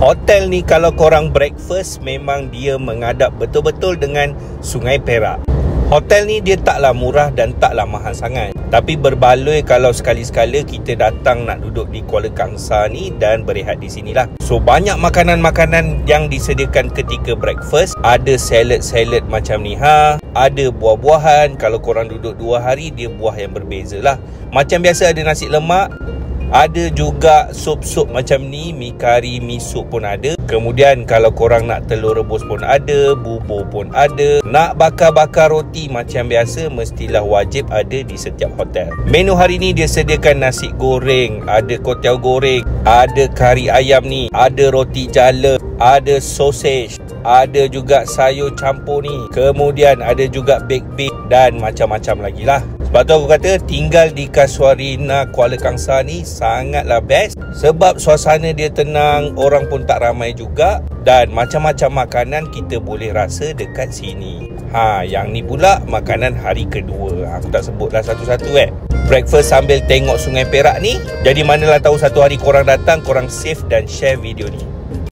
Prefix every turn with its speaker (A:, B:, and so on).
A: Hotel ni kalau korang breakfast, memang dia menghadap betul-betul dengan Sungai Perak. Hotel ni dia taklah murah dan taklah mahal sangat. Tapi berbaloi kalau sekali-sekala kita datang nak duduk di Kuala Kangsar ni dan berehat di sinilah. So banyak makanan-makanan yang disediakan ketika breakfast. Ada salad-salad macam ni ada buah-buahan. Kalau korang duduk 2 hari, dia buah yang berbeza lah. Macam biasa ada nasi lemak, ada juga sup-sup macam ni, mi kari, mi sup pun ada. Kemudian kalau korang nak telur rebus pun ada, bubur pun ada. Nak bakar-bakar roti macam biasa, mestilah wajib ada di setiap hotel. Menu hari ni dia sediakan nasi goreng, ada kotiau goreng, ada kari ayam ni, ada roti jala, ada sausage, ada juga sayur campur ni. Kemudian ada juga baked beef dan macam-macam lagi lah. Sebab tu aku kata tinggal di Casuarina Kuala Kangsar ni sangatlah best. Sebab suasana dia tenang, orang pun tak ramai juga, dan macam-macam makanan kita boleh rasa dekat sini. Yang ni pula makanan hari kedua. Aku tak sebutlah satu-satu Breakfast sambil tengok Sungai Perak ni. Jadi manalah tahu satu hari korang datang, korang save dan share video ni.